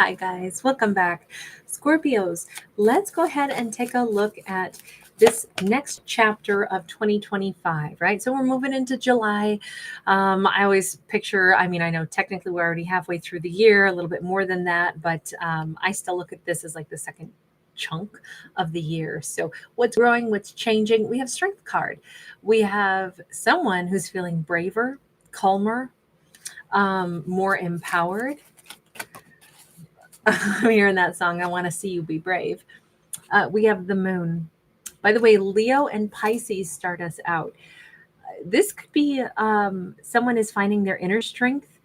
Hi guys, welcome back. Scorpios, let's go ahead and take a look at this next chapter of 2025, right? So we're moving into July. I always picture, I know technically we're already halfway through the year, a little bit more than that, but I still look at this as like the second chunk of the year. So what's growing, what's changing? We have Strength card. We have someone who's feeling braver, calmer, more empowered. I'm hearing that song. I want to see you be brave. We have the moon. By the way, Leo and Pisces start us out. This could be someone is finding their inner strength,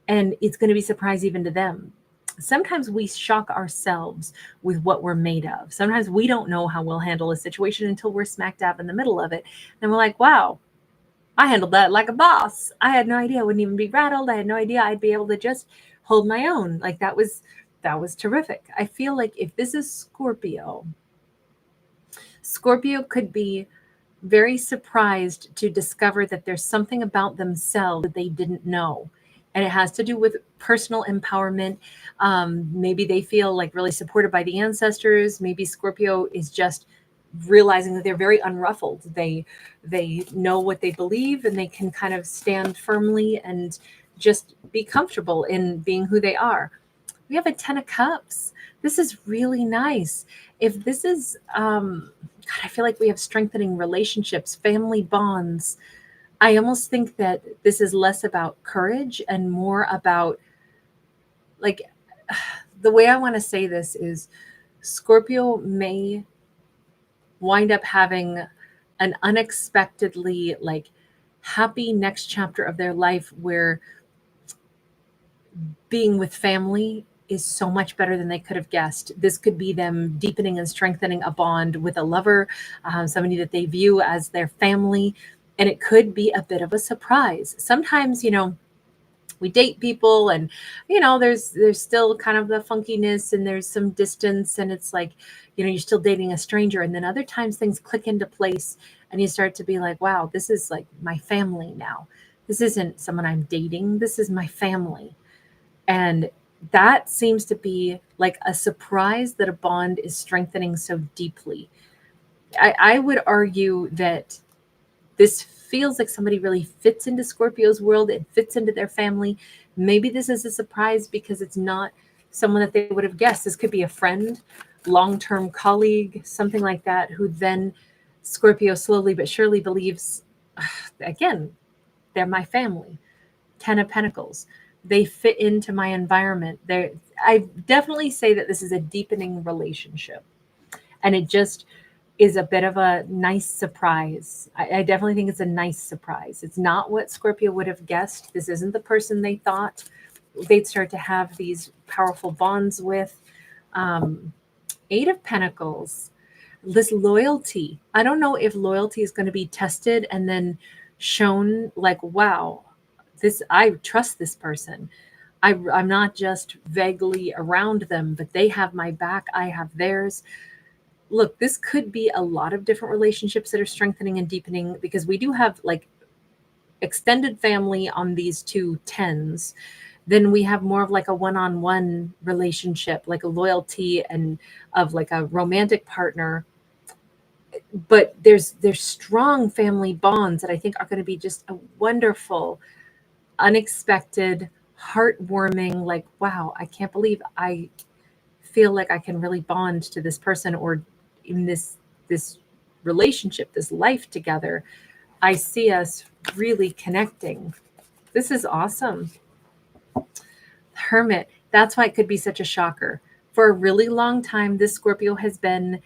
and it's going to be a surprise even to them. Sometimes we shock ourselves with what we're made of. Sometimes we don't know how we'll handle a situation until we're smack dab in the middle of it. And we're like, wow, I handled that like a boss. I had no idea I wouldn't even be rattled. I had no idea I'd be able to just hold my own. Like that was terrific. I feel like if this is Scorpio, Scorpio could be very surprised to discover that there's something about themselves that they didn't know. And it has to do with personal empowerment. Maybe they feel like really supported by the ancestors. Maybe Scorpio is just realizing that they're very unruffled. They know what they believe and they can kind of stand firmly and just be comfortable in being who they are. We have a 10 of cups. This is really nice. If this is God, I feel like we have strengthening relationships, family bonds. I almost think that this is less about courage and more about, like, the way I want to say this is Scorpio may wind up having an unexpectedly like happy next chapter of their life where being with family is so much better than they could have guessed. This could be them deepening and strengthening a bond with a lover, somebody that they view as their family, and it could be a bit of a surprise. Sometimes, we date people, and there's still kind of the funkiness, and there's some distance, and it's like, you're still dating a stranger, and then other times things click into place, and you start to be like, wow, this is like my family now. This isn't someone I'm dating. This is my family. And that seems to be like a surprise that a bond is strengthening so deeply. I would argue that this feels like somebody really fits into Scorpio's world. It fits into their family. Maybe this is a surprise because it's not someone that they would have guessed. This could be a friend, long-term colleague, something like that, who then Scorpio slowly but surely believes, again, they're my family. 10 of Pentacles. They fit into my environment. I definitely say that this is a deepening relationship. And it just is a bit of a nice surprise. I definitely think it's a nice surprise. It's not what Scorpio would have guessed. This isn't the person they thought they'd start to have these powerful bonds with. 8 of Pentacles. This loyalty. I don't know if loyalty is going to be tested and then shown like, wow, I trust this person. I'm not just vaguely around them, but they have my back. I have theirs. Look, this could be a lot of different relationships that are strengthening and deepening because we do have like extended family on these two tens. Then we have more of like a one-on-one relationship, like a loyalty and of like a romantic partner. But there's strong family bonds that I think are going to be just a wonderful, unexpected, heartwarming, like, wow, I can't believe I feel like I can really bond to this person, or in this relationship, this life together. I see us really connecting. This is awesome. Hermit. That's why it could be such a shocker. For a really long time, this Scorpio has been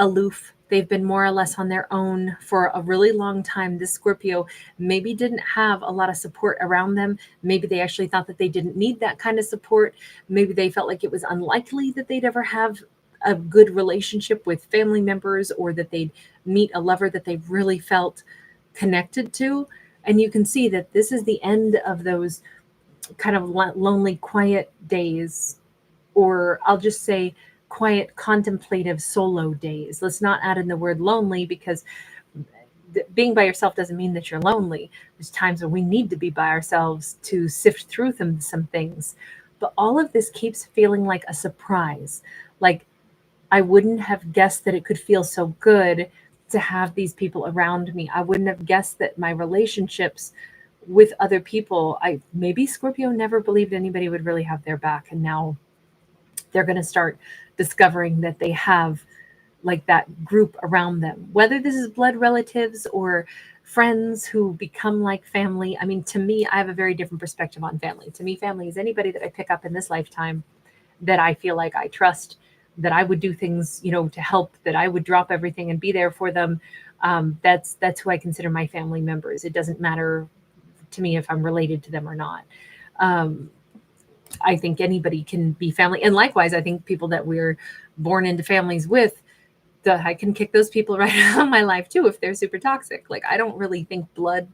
aloof. They've been more or less on their own for a really long time. This Scorpio maybe didn't have a lot of support around them. Maybe they actually thought that they didn't need that kind of support. Maybe they felt like it was unlikely that they'd ever have a good relationship with family members, or that they'd meet a lover that they really felt connected to. And you can see that this is the end of those kind of lonely, quiet days, or I'll just say quiet, contemplative, solo days. Let's not add in the word lonely, because being by yourself doesn't mean that you're lonely. There's times when we need to be by ourselves to sift through some things. But all of this keeps feeling like a surprise. Like, I wouldn't have guessed that it could feel so good to have these people around me. I wouldn't have guessed that my relationships with other people, I maybe Scorpio never believed anybody would really have their back, and now they're going to start discovering that they have like that group around them, whether this is blood relatives or friends who become like family. I mean, to me, I have a very different perspective on family. To me, family is anybody that I pick up in this lifetime that I feel like I trust, that I would do things, to help, that I would drop everything and be there for them. That's who I consider my family members. It doesn't matter to me if I'm related to them or not. Um, I think anybody can be family. And likewise, I think people that we're born into families with, I can kick those people right out of my life too if they're super toxic. Like, I don't really think blood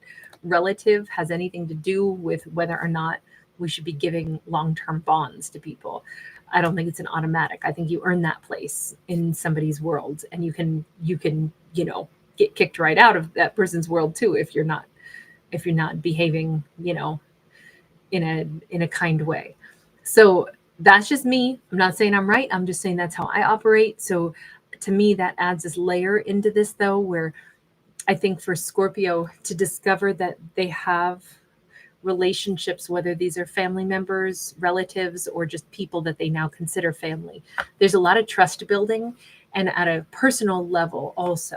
relative has anything to do with whether or not we should be giving long-term bonds to people. I don't think it's an automatic. I think you earn that place in somebody's world, and you can, get kicked right out of that person's world too if you're not behaving, in a kind way. So that's just me. I'm not saying I'm right. I'm just saying that's how I operate. So to me, that adds this layer into this, though, where I think for Scorpio to discover that they have relationships, whether these are family members, relatives, or just people that they now consider family, there's a lot of trust building. And at a personal level also,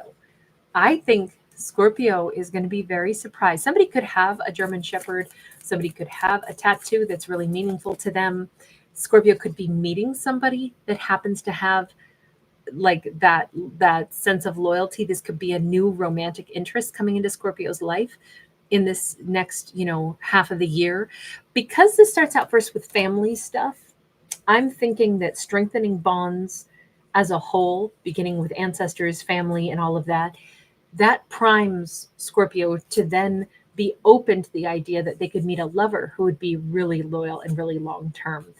I think Scorpio is going to be very surprised. Somebody could have a German Shepherd. Somebody could have a tattoo that's really meaningful to them. Scorpio could be meeting somebody that happens to have like that sense of loyalty. This could be a new romantic interest coming into Scorpio's life in this next, half of the year. Because this starts out first with family stuff, I'm thinking that strengthening bonds as a whole, beginning with ancestors, family, and all of that, that primes Scorpio to then be open to the idea that they could meet a lover who would be really loyal and really long term.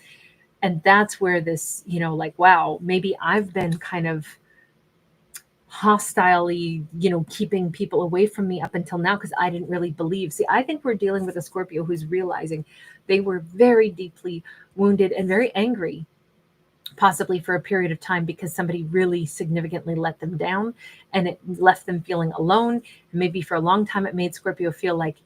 And that's where this, like, wow, maybe I've been kind of hostilely, keeping people away from me up until now because I didn't really believe. See, I think we're dealing with a Scorpio who's realizing they were very deeply wounded and very angry, possibly for a period of time, because somebody really significantly let them down and it left them feeling alone. And maybe for a long time, it made Scorpio feel like,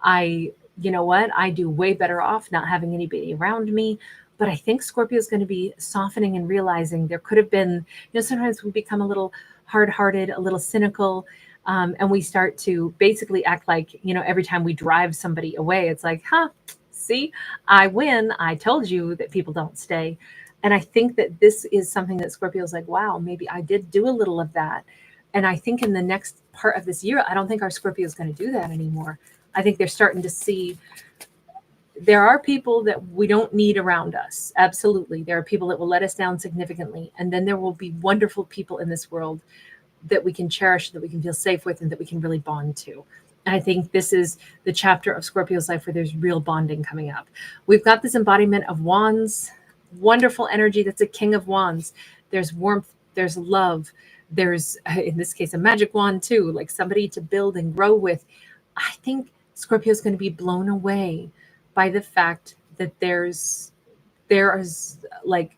I do way better off not having anybody around me. But I think Scorpio is going to be softening and realizing there could have been, sometimes we become a little hard-hearted, a little cynical, and we start to basically act like, every time we drive somebody away, it's like, see, I win. I told you that people don't stay. And I think that this is something that Scorpio's like, wow, maybe I did do a little of that. And I think in the next part of this year, I don't think our Scorpio is going to do that anymore. I think they're starting to see there are people that we don't need around us. Absolutely. There are people that will let us down significantly. And then there will be wonderful people in this world that we can cherish, that we can feel safe with, and that we can really bond to. And I think this is the chapter of Scorpio's life where there's real bonding coming up. We've got this embodiment of wands, wonderful energy. That's a king of wands. There's warmth, there's love, there's, in this case, a magic wand too, like somebody to build and grow with. I think Scorpio's going to be blown away by the fact that there is like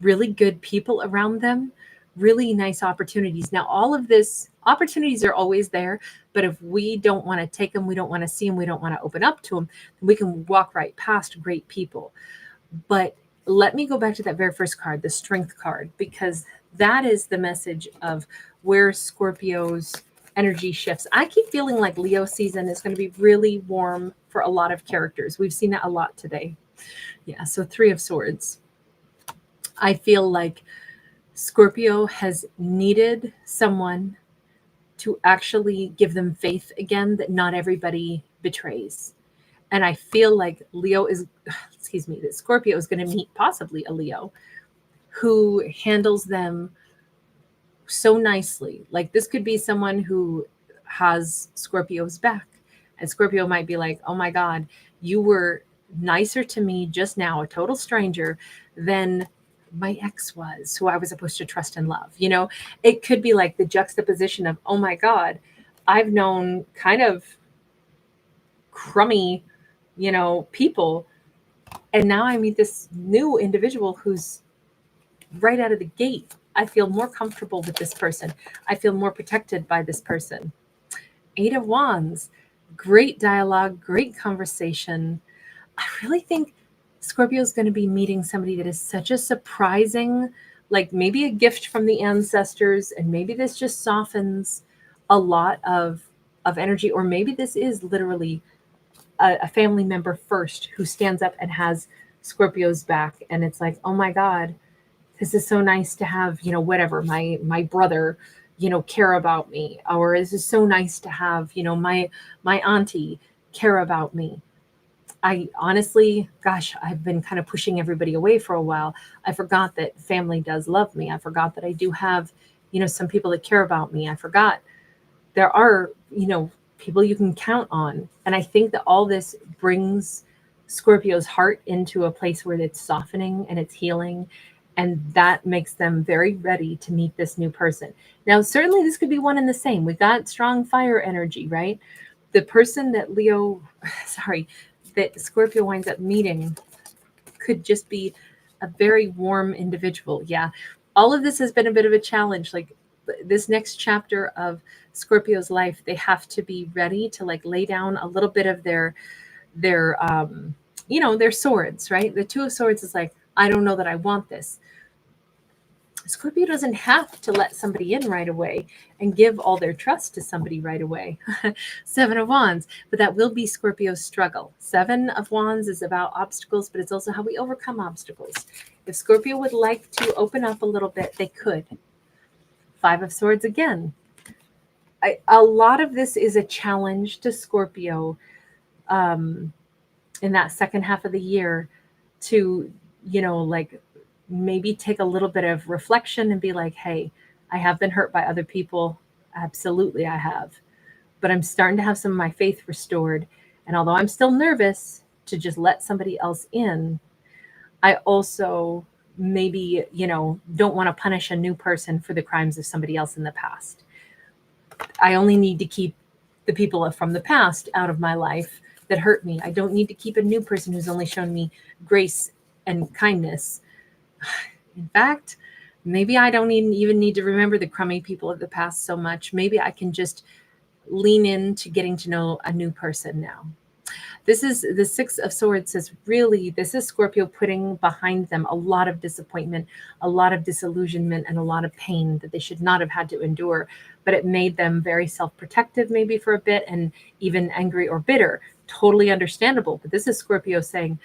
really good people around them, really nice opportunities. Now, all of this opportunities are always there, but if we don't want to take them, we don't want to see them, we don't want to open up to them, we can walk right past great people. But let me go back to that very first card, the Strength card, because that is the message of where Scorpio's energy shifts. I keep feeling like Leo season is going to be really warm for a lot of characters. We've seen that a lot today. Yeah, so Three of Swords. I feel like Scorpio has needed someone to actually give them faith again that not everybody betrays. And I feel like that Scorpio is going to meet possibly a Leo who handles them so nicely. Like, this could be someone who has Scorpio's back, and Scorpio might be like, oh my God, you were nicer to me just now, a total stranger, than my ex was, who I was supposed to trust and love. It could be like the juxtaposition of, oh my God, I've known kind of crummy, people, And now I meet this new individual who's right out of the gate. I feel more comfortable with this person. I feel more protected by this person. Eight of Wands, great dialogue, great conversation. I really think Scorpio is going to be meeting somebody that is such a surprising, like maybe a gift from the ancestors, and maybe this just softens a lot of energy, or maybe this is literally a family member first who stands up and has Scorpio's back, and it's like, oh my God, this is so nice to have, whatever, my brother, care about me, or this is so nice to have, my auntie care about me. I honestly, gosh, I've been kind of pushing everybody away for a while. I forgot that family does love me. I forgot that I do have, some people that care about me. I forgot there are, people you can count on. And I think that all this brings Scorpio's heart into a place where it's softening and it's healing. And that makes them very ready to meet this new person. Now, certainly this could be one and the same. We've got strong fire energy, right? The person that that Scorpio winds up meeting could just be a very warm individual. Yeah. All of this has been a bit of a challenge. Like this next chapter of Scorpio's life, they have to be ready to like lay down a little bit of their swords, right? The Two of Swords is like, I don't know that I want this. Scorpio doesn't have to let somebody in right away and give all their trust to somebody right away. Seven of Wands, but that will be Scorpio's struggle. Seven of Wands is about obstacles, but it's also how we overcome obstacles. If Scorpio would like to open up a little bit, they could. Five of Swords again. A lot of this is a challenge to Scorpio in that second half of the year to, like maybe take a little bit of reflection and be like, hey, I have been hurt by other people. Absolutely, I have. But I'm starting to have some of my faith restored. And although I'm still nervous to just let somebody else in, I also maybe, don't want to punish a new person for the crimes of somebody else in the past. I only need to keep the people from the past out of my life that hurt me. I don't need to keep a new person who's only shown me grace and kindness. In fact, maybe I don't even need to remember the crummy people of the past so much. Maybe I can just lean into getting to know a new person now. This is the Six of Swords says, really, this is Scorpio putting behind them a lot of disappointment, a lot of disillusionment, and a lot of pain that they should not have had to endure. But it made them very self-protective, maybe for a bit, and even angry or bitter. Totally understandable. But this is Scorpio saying,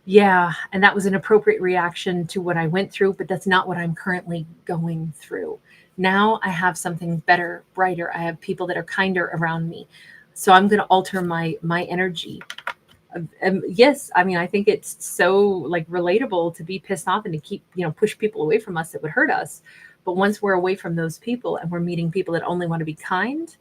yeah, and that was an appropriate reaction to what I went through, but that's not what I'm currently going through. Now I have something better, brighter. I have people that are kinder around me. So I'm going to alter my energy. Yes, I mean, I think it's so like relatable to be pissed off and to keep, push people away from us that would hurt us. But once we're away from those people and we're meeting people that only want to be kind,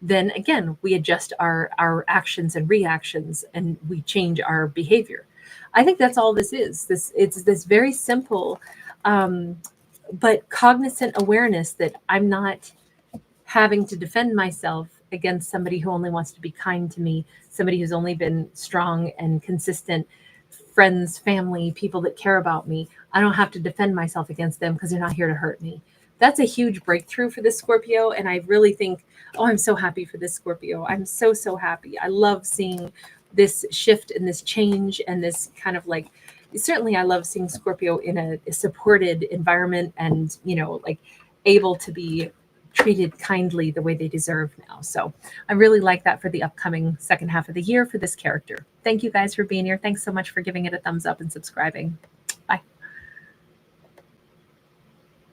then again, we adjust our actions and reactions and we change our behavior. I think that's all this is. It's this very simple, but cognizant awareness that I'm not having to defend myself against somebody who only wants to be kind to me, somebody who's only been strong and consistent, friends, family, people that care about me. I don't have to defend myself against them because they're not here to hurt me. That's a huge breakthrough for this Scorpio. And I really think, oh, I'm so happy for this Scorpio. I'm so, so happy. I love seeing this shift and this change and this kind of like, certainly I love seeing Scorpio in a supported environment and, like able to be treated kindly the way they deserve now. So I really like that for the upcoming second half of the year for this character. Thank you guys for being here. Thanks so much for giving it a thumbs up and subscribing.